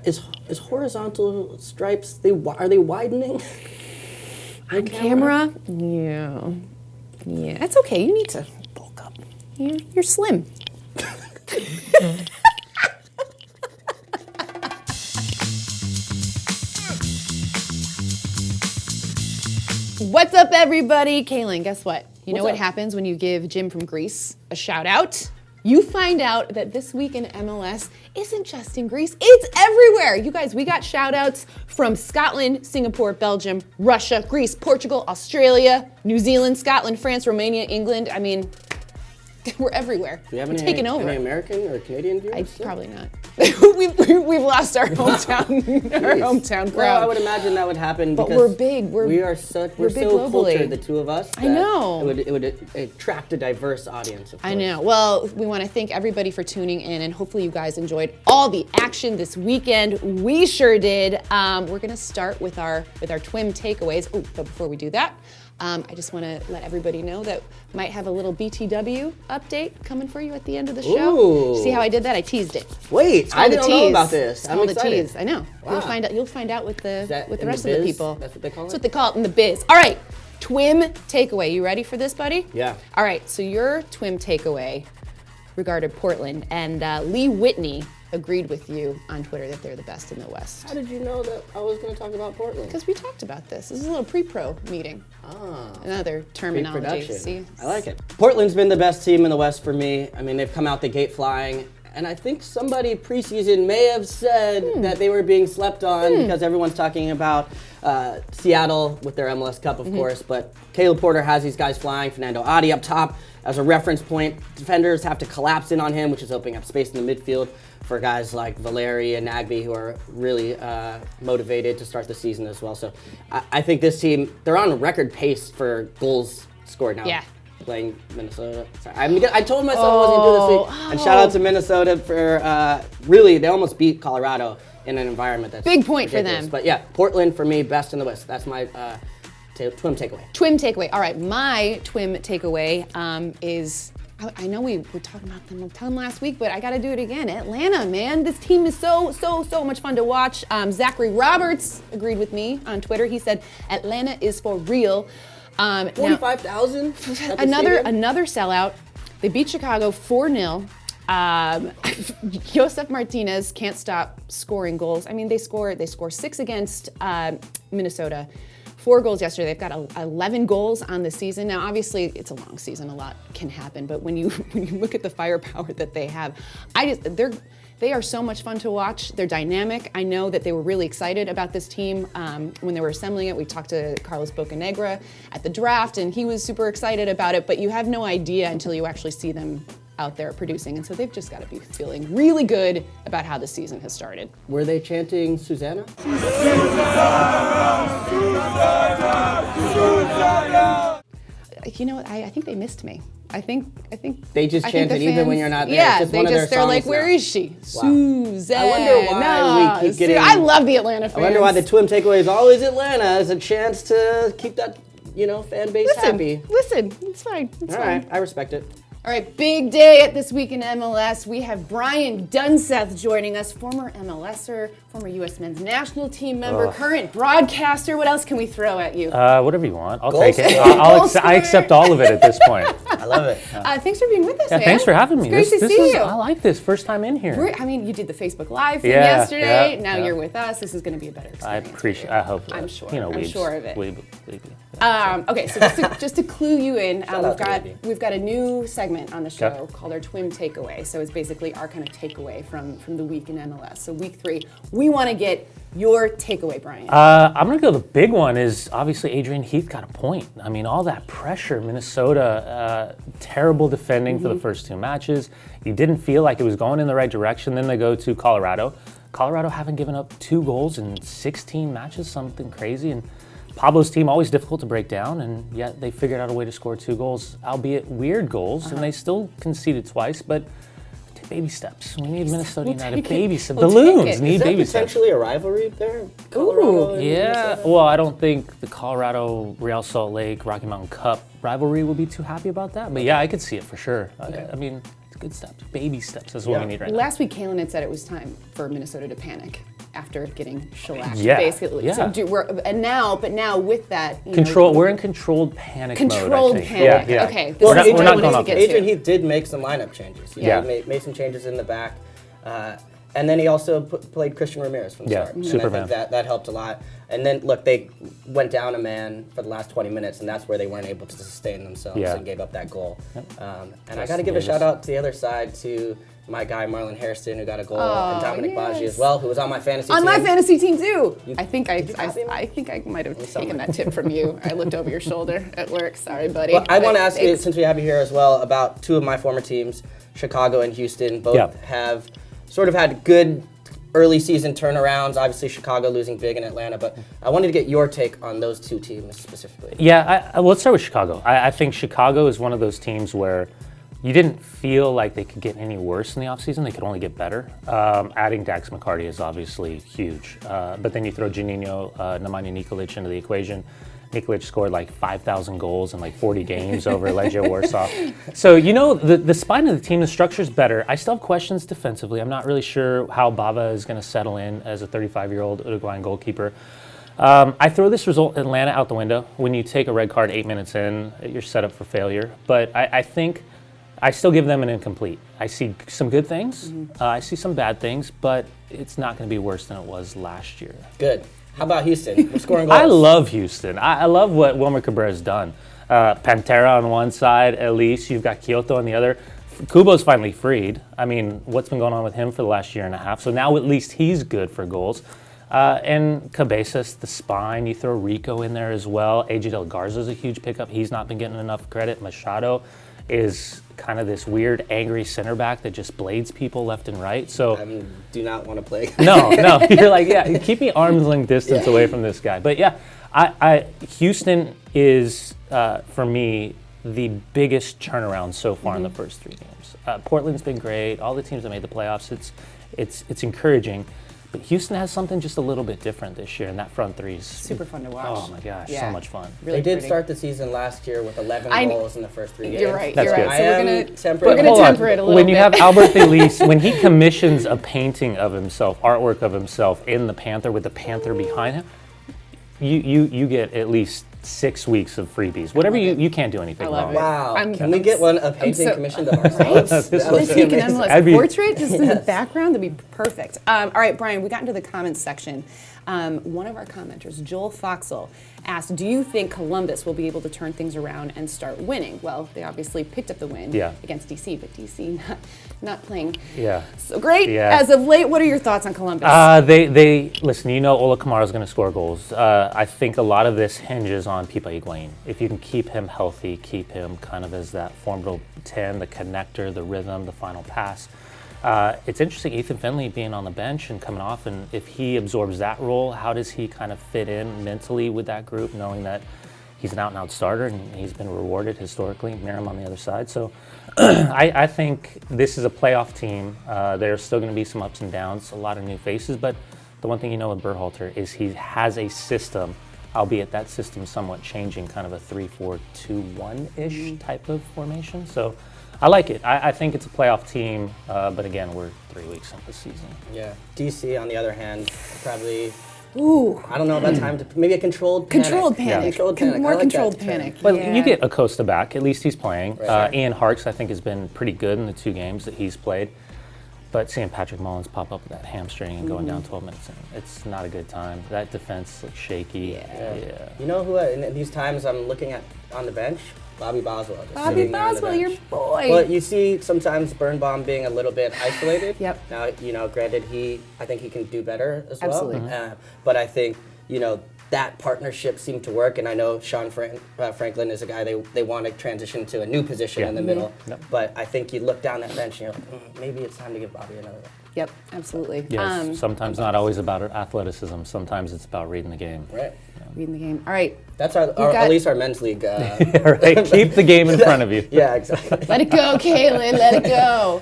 Is horizontal stripes, are they widening? On camera? Yeah. Yeah, it's okay. You need to bulk up. You're slim. What's up, everybody? Calen, guess what? You know what happens when you give Jim from Greece a shout out? You find out that this week in MLS isn't just in Greece, it's everywhere. You guys, we got shout outs from Scotland, Singapore, Belgium, Russia, Greece, Portugal, Australia, New Zealand, Scotland, France, Romania, England. I mean, we're everywhere. Do you have we're taking over. Any American or Canadian viewers? Probably not. we've lost our hometown crowd. Well, I would imagine that would happen because we're big. We're so globally cultured, the two of us. I know. It would attract a diverse audience, of course. I know. Well, we want to thank everybody for tuning in, and hopefully you guys enjoyed all the action this weekend. We sure did. We're going to start with our TWIM takeaways. Oh, but before we do that, I just want to let everybody know that might have a little BTW update coming for you at the end of the show. Ooh. See how I did that? I teased it. Wait, I didn't know about this. I'm excited. Tease. I know. Wow. You'll find out with the rest of biz? the people. That's what they call it? That's what they call it in the biz. All right, TWIM takeaway. You ready for this, buddy? Yeah. All right, so your TWIM takeaway regarded Portland, and Lee Whitney agreed with you on Twitter that they're the best in the West. How did you know that I was going to talk about Portland? Because we talked about this. This is a little pre-pro meeting. Another terminology. See? I like it. Portland's been the best team in the West for me. I mean, they've come out the gate flying. And I think somebody preseason may have said that they were being slept on because everyone's talking about Seattle with their MLS Cup, of course. But Caleb Porter has these guys flying. Fernando Adi up top as a reference point. Defenders have to collapse in on him, which is opening up space in the midfield for guys like Valeri and Nagby, who are really motivated to start the season as well. So I think this team, they're on a record pace for goals scored now. Yeah. Playing Minnesota. Sorry. I told myself I wasn't going to do this week. And shout out to Minnesota for really, they almost beat Colorado in an environment that's big point ridiculous. for them. But yeah, Portland for me, best in the West. That's my TWIM takeaway. TWIM takeaway. All right, my TWIM takeaway is, I know we were talking about them a ton last week, but I got to do it again. Atlanta, man. This team is so much fun to watch. Zachary Roberts agreed with me on Twitter. He said, Atlanta is for real. 45,000? Another sellout. They beat Chicago 4-0. Josef Martinez can't stop scoring goals. I mean, they score 6 against Minnesota. 4 goals yesterday. They've got 11 goals on the season. Now, obviously, it's a long season. A lot can happen. But when you look at the firepower that they have, they are so much fun to watch. They're dynamic. I know that they were really excited about this team when they were assembling it. We talked to Carlos Bocanegra at the draft, and he was super excited about it. But you have no idea until you actually see them out there producing. And so they've just got to be feeling really good about how the season has started. Were they chanting Susannah? You know what? I think they missed me. I think they just chant it even when you're not there. Yeah, it's just they're like, where is she? Wow. Susannah. I wonder why we keep getting. I love the Atlanta fans. I wonder why the TWIM takeaway is always Atlanta as a chance to keep that fan base happy. Listen, it's fine. All right, I respect it. All right, big day at This Week in MLS. We have Brian Dunseth joining us, former MLSer, former U.S. men's national team member, current broadcaster. What else can we throw at you? Whatever you want. I'll take it. I accept all of it at this point. I love it. Thanks for being with us, man. Thanks for having me. It's great to see you. I like this. First time in here. You did the Facebook Live thing yesterday. Now you're with us. This is going to be a better experience. I appreciate. I hope. I'm sure. I'm sure of it. Okay, so just to clue you in, we've got a new segment on the show called our TWIM takeaway. So it's basically our kind of takeaway from the week in MLS. So week 3, we want to get your takeaway, Brian. I'm going to go, the big one is obviously Adrian Heath got a point. I mean, all that pressure, Minnesota, terrible defending for the first 2 matches. You didn't feel like it was going in the right direction. Then they go to Colorado. Colorado haven't given up 2 goals in 16 matches, something crazy. And Pablo's team, always difficult to break down, and yet they figured out a way to score 2 goals, albeit weird goals, and they still conceded twice, but baby steps. We need Minnesota United baby steps. Balloons need baby steps. Is that potentially a rivalry there? Colorado and Minnesota? Well, I don't think the Colorado Real Salt Lake Rocky Mountain Cup rivalry will be too happy about that, but yeah, I could see it for sure. Okay. I mean, good steps, baby steps. That's what we need right now. Last week, Calen had said it was time for Minnesota to panic after getting shellacked, Yeah, basically. yeah. So but now with that, We're in controlled panic mode, I controlled think. panic. Yeah, yeah. Okay, Well, this is we're what I not going wanted to off get this. Adrian to. Heath did make some lineup changes. Yeah. He made some changes in the back. And then he also played Christian Ramirez from the start. And I Superman. think that helped a lot. And then, look, they went down a man for the last 20 minutes, and that's where they weren't able to sustain themselves and gave up that goal. And I got to give a shout-out to the other side to my guy, Marlon Hairston, who got a goal, and Dominic Baji as well, who was on my fantasy team. On my fantasy team, too. I think I might have taken somewhere. that tip from you. I looked over your shoulder at work. Sorry, buddy. Well, I want to ask you, since we have you here as well, about two of my former teams, Chicago and Houston. Both have sort of had good early season turnarounds. Obviously, Chicago losing big in Atlanta, but I wanted to get your take on those two teams specifically. Yeah, let's start with Chicago. I think Chicago is one of those teams where you didn't feel like they could get any worse in the offseason. They could only get better. Adding Dax McCarty is obviously huge. But then you throw Juninho, Nemanja Nikolic into the equation. Nikolic scored like 5,000 goals in like 40 games over Legia Warsaw. So, the spine of the team, the structure's better. I still have questions defensively. I'm not really sure how Bava is going to settle in as a 35-year-old Uruguayan goalkeeper. I throw this result Atlanta out the window. When you take a red card 8 minutes in, you're set up for failure. But I think I still give them an incomplete. I see some good things. I see some bad things, but it's not going to be worse than it was last year. Good. How about Houston? We're scoring goals. I love Houston. I love what Wilmer Cabrera's done. Pantera on one side, at least. You've got Kyoto on the other. Kubo's finally freed. I mean, what's been going on with him for the last year and a half? So now at least he's good for goals. And Cabezas, the spine. You throw Rico in there as well. AJ Del Garza's a huge pickup. He's not been getting enough credit. Machado is kind of this weird, angry center back that just blades people left and right. So I do not want to play. No, you're like, keep me arm's length distance away from this guy. But Houston is for me the biggest turnaround so far in the first 3 games. Portland's been great. All the teams that made the playoffs, it's encouraging. But Houston has something just a little bit different this year, and that front three is super fun to watch. Oh my gosh, so much fun. Really They did pretty. start the season last year with 11 goals in the first 3 games. You're right. That's You're good. right. So we're gonna Hold on. temper it a little When bit. you have Albert Elise, when he commissions a painting of himself, artwork of himself in the Panther with the Panther behind him, you get at least 6 weeks of freebies. Whatever you can't do anything I love wrong. it. Wow. Can we get a painting commissioned of ourselves? Let's That take would an be MLS portrait just in the background. That'd be perfect. All right, Brian, we got into the comments section. One of our commenters, Joel Foxell, asked, do you think Columbus will be able to turn things around and start winning? Well, they obviously picked up the win against DC, but DC not playing so great as of late. What are your thoughts on Columbus? They listen, Ola Kamara's going to score goals. I think a lot of this hinges on Pipa Higuain. If you can keep him healthy, keep him kind of as that formidable 10, the connector, the rhythm, the final pass. It's interesting, Ethan Finley being on the bench and coming off, and if he absorbs that role, how does he kind of fit in mentally with that group, knowing that he's an out-and-out starter and he's been rewarded historically, Miram on the other side. So I think this is a playoff team. There's still going to be some ups and downs, a lot of new faces, but the one thing you know with Berhalter is he has a system, albeit that system somewhat changing, kind of a 3-4-2-1-ish type of formation. So I like it. I think it's a playoff team, but again, we're 3 weeks into the season. Yeah. DC, on the other hand, probably, I don't know about time to, maybe a controlled panic. Controlled panic. Controlled panic. More I like controlled that term. panic. But you get Acosta back. At least he's playing. Right. Ian Harkes, I think, has been pretty good in the 2 games that he's played. But seeing Patrick Mullins pop up with that hamstring and going down 12 minutes in, it's not a good time. That defense looks shaky. Yeah. You know who, in these times I'm looking at on the bench? Bobby Boswell. just Bobby sitting there on the Boswell, your bench. boy. Well, you see sometimes Birnbaum being a little bit isolated. Yep. Now, granted, I think he can do better as well. Absolutely. But I think, that partnership seemed to work, and I know Sean Franklin is a guy they want to transition to a new position in the middle. Yep. But I think you look down that bench and you're like, maybe it's time to give Bobby another look. Yep, absolutely. Yes, sometimes not always about athleticism. Sometimes it's about reading the game. Right. Reading the game. All right. That's at least our men's league. Right. Keep the game in front of you. Yeah, exactly. Let it go, Calen. Let it go.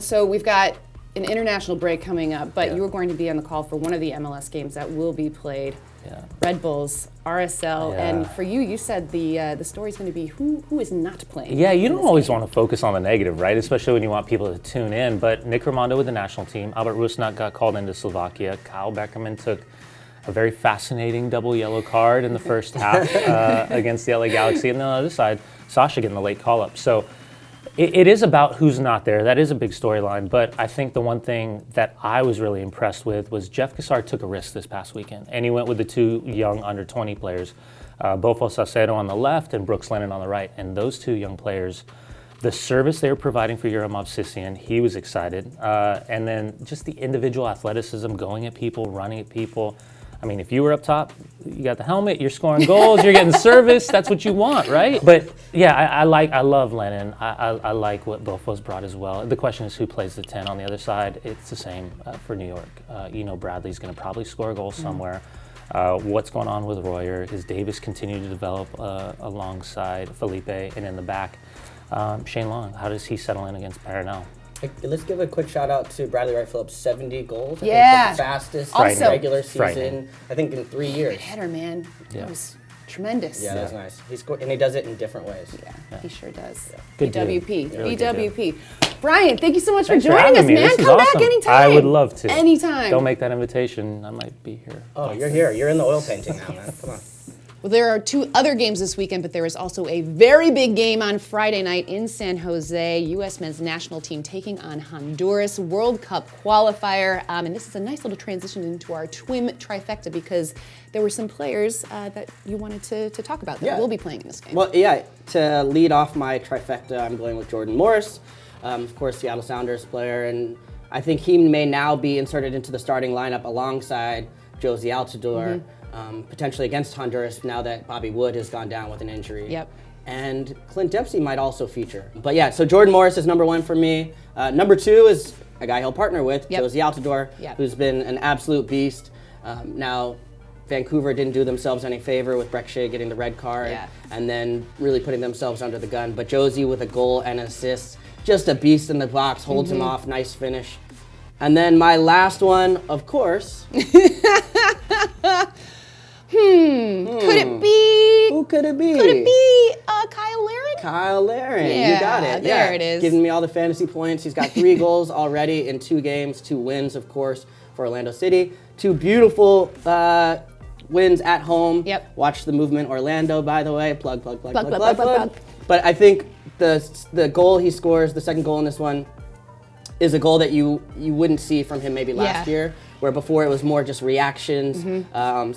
So we've got an international break coming up, but Yeah. you are going to be on the call for one of the MLS games that will be played. Yeah. Red Bulls, RSL, Yeah. and for you, you said the story's going to be who is not playing. Yeah, you in don't this always game. want to focus on the negative, right? Especially when you want people to tune in. But Nick Rimando with the national team, Albert Rusnak got called into Slovakia, Kyle Beckerman took a very fascinating double yellow card in the first half against the LA Galaxy, and then on the other side, Sasha getting the late call-up. So it is about who's not there. That is a big storyline, but I think the one thing that I was really impressed with was Jeff Cassar took a risk this past weekend, and he went with the two young under-20 players, Bofo Salcedo on the left and Brooks Lennon on the right, and those two young players, the service they were providing for Yeromov Sisian, he was excited, and then just the individual athleticism, going at people, running at people. I mean, if you were up top, you got the helmet, you're scoring goals, you're getting service, that's what you want, right? But yeah, I love Lennon. I like what Bofo's brought as well. The question is who plays the 10 on the other side. It's the same for New York. Bradley's going to probably score a goal somewhere. What's going on with Royer? Is Davis continue to develop alongside Felipe? And in the back, Shane Long, how does he settle in against Paranel? Let's give a quick shout out to Bradley Wright Phillips, 70 goals. I Yeah. think the fastest Also- regular season, Frightening. I think, in 3 years. Header, man. Yeah. That was tremendous. Yeah, that's nice. And he does it in different ways. Yeah, he sure does. Good dude. BWP. Really good BWP. Brian, thank you so much Thanks for for joining us, having me. man. This is Come back awesome. anytime. I would love to. Anytime. Don't make that invitation. I might be here. Oh, you're here. You're in the oil painting now, man. Come on. Well, there are 2 other games this weekend, but there is also a very big game on Friday night in San Jose. U.S. men's national team taking on Honduras, World Cup qualifier. And this is a nice little transition into our twin trifecta because there were some players that you wanted to talk about that will be playing in this game. Well, yeah, to lead off my trifecta, I'm going with Jordan Morris, of course, Seattle Sounders player, and I think he may now be inserted into the starting lineup alongside Josie Altidore, potentially against Honduras now that Bobby Wood has gone down with an injury. Yep. And Clint Dempsey might also feature. But yeah, so Jordan Morris is number 1 for me. Number 2 is a guy he'll partner with, Josie Altidore, who's been an absolute beast. Now, Vancouver didn't do themselves any favor with Breck Shea getting the red card and then really putting themselves under the gun. But Josie with a goal and an assist, just a beast in the box, holds him off, nice finish. And then my last one, of course. Could it be? Who could it be? Could it be Kyle Laren? Kyle Laren, Yeah, you got it. there it is. Giving me all the fantasy points. He's got 3 goals already in 2 games, 2 wins, of course, for Orlando City. 2 beautiful wins at home. Yep. Watch the movement Orlando, by the way. Plug. Plug. But I think the goal he scores, the second goal in this one, is a goal that you wouldn't see from him maybe last year, where before it was more just reactions,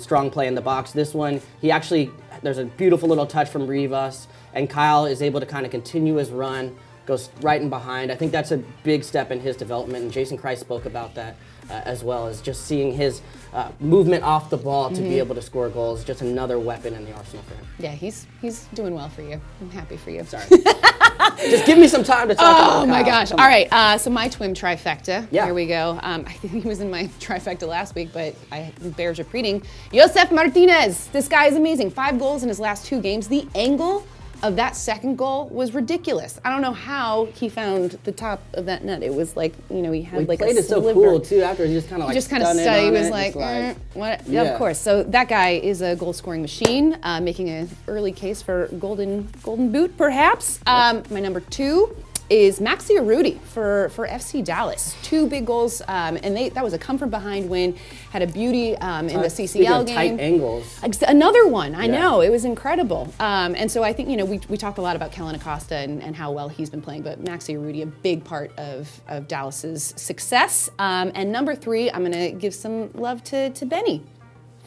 strong play in the box. This one, there's a beautiful little touch from Rivas, and Kyle is able to kind of continue his run, goes right in behind. I think that's a big step in his development, and Jason Christ spoke about that as well, as just seeing his movement off the ball to be able to score goals, just another weapon in the arsenal for him. Yeah, he's doing well for you. I'm happy for you. Sorry. Just give me some time to talk about Kyle. Oh my gosh. Come All on. right, so my twin trifecta. Yeah. Here we go. I think he was in my trifecta last week, but it bears repeating. Josef Martinez. This guy is amazing. 5 goals in his last 2 games. The angle of that second goal was ridiculous. I don't know how he found the top of that net. It was like, he had He like played a it so sliver. cool too. After he just kind of like studied. He was it, like, just what? Yeah. Of course. So that guy is a goal-scoring machine, making an early case for golden boot, perhaps. My number 2 is Maxi Urruti for FC Dallas. 2 big goals, and that was a come from behind win. Had a beauty in the CCL game. Tight angles. Another one, I know, it was incredible. And so I think, we talked a lot about Calen Acosta and how well he's been playing, but Maxi Urruti, a big part of Dallas's success. And number 3, I'm gonna give some love to Benny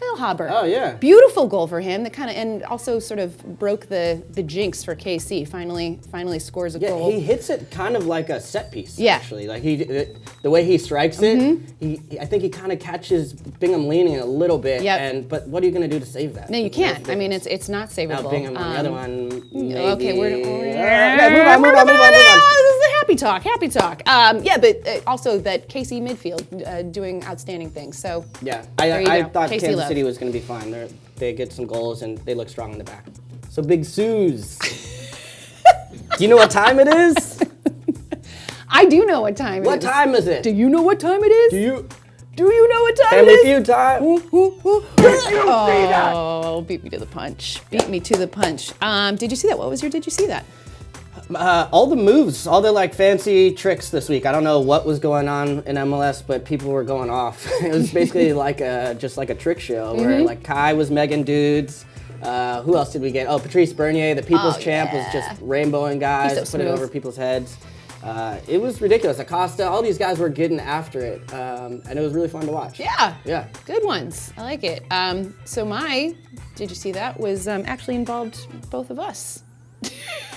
Feilhaber. Oh, yeah. Beautiful goal for him that and also sort of broke the jinx for KC. Finally scores a goal. He hits it kind of like a set piece, Yeah. actually. Like the way he strikes it, I think he kind of catches Bingham leaning a little bit. Yep. But what are you going to do to save that? No, you can't. I mean, it's not savable. Now Bingham on the other one, maybe. Okay, move on. This is a happy talk. But also that KC midfield doing outstanding things. So Yeah, there you I go. thought KC Kansas love. City was going to be fine. They get some goals and they look strong in the back. So big Sooz. Do you know what time it is? I do know what time it is. What time is it? Do you know what time it is? Do you? Do you know what time Family it is? Feud time. Oh, beat me to the punch. Beat me to the punch. Did you see that? What was your did you see that? All the moves, all the like fancy tricks this week. I don't know what was going on in MLS, but people were going off. It was basically like just like a trick show where like Kai was Megan dudes. Who else did we get? Oh, Patrice Bernier, the People's Champ, was just rainbowing guys, He's so putting smooth. over people's heads. It was ridiculous. Acosta, all these guys were getting after it, and it was really fun to watch. Yeah. Yeah. Good ones. I like it. So my, did you see that, was actually involved both of us.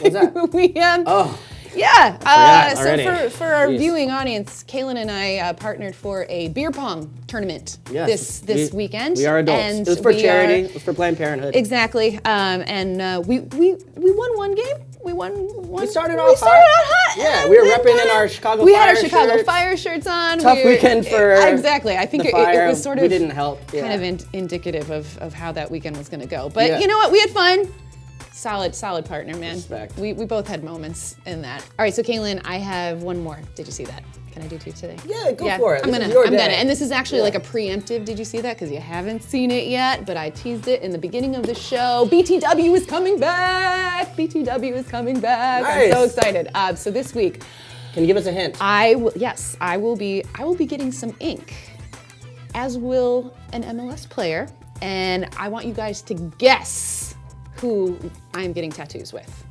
What's that? We Oh. Yeah. forgot So already. for our Jeez. viewing audience, Calen and I partnered for a beer pong tournament Yes. this weekend. We are adults. And It was for we charity. are- It was for Planned Parenthood. Exactly. We won one game. We won one. We started we off started hot. out hot. Yeah, and we were then repping in kinda- our Chicago We had our Fire Chicago shirts. Fire shirts on. Tough weekend for exactly. I think the it Fire. was sort of we didn't help. Yeah. kind of indicative of how that weekend was going to go. But Yeah. you know what? We had fun. Solid partner, man. Respect. We both had moments in that. All right, so Calen, I have one more. Did you see that? Can I do two today? Yeah, go for it. I'm This gonna. is your I'm gonna. day. And this is actually Yeah. like a preemptive. Did you see that? Because you haven't seen it yet, but I teased it in the beginning of the show. BTW is coming back. BTW is coming back. I'm so Nice. excited. So this week, Can you give us a hint? I will be getting some ink, as will an MLS player, and I want you guys to guess who I'm getting tattoos with.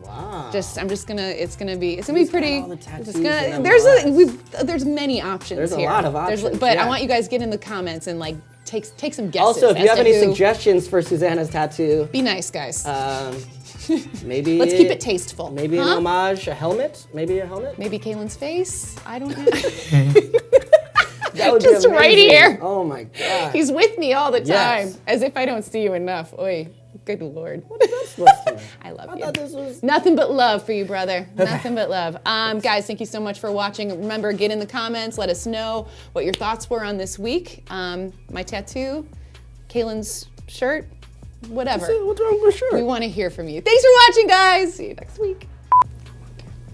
Wow. It's gonna be Who's pretty. got all the tattoos It's gonna- in there's MLS? there's many options There's a here. lot of options, But I yeah. want you guys to get in the comments and like take some guesses. Also, if you as have to any who- suggestions for Susannah's tattoo, be nice, guys. maybe Let's keep it tasteful. Maybe an huh? homage, a helmet. Maybe a helmet. Maybe Calen's face. I don't know. That would be Just right amazing. here. Oh my god. He's with me all the time, Yes. as if I don't see you enough. Oy, good lord. Supposed to. I love I you. thought this was. Nothing but love for you, brother. Nothing but love. Guys, thank you so much for watching. Remember, get in the comments. Let us know what your thoughts were on this week. My tattoo, Calen's shirt, whatever. What's wrong with We sure? want to hear from you. Thanks for watching, guys. See you next week.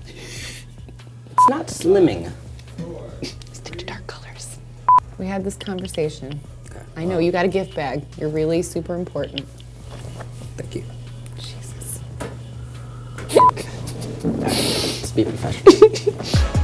It's not slimming. Stick to dark colors. We had this conversation. I know, you got a gift bag. You're really super important. Thank you. Jesus. Let's be professional.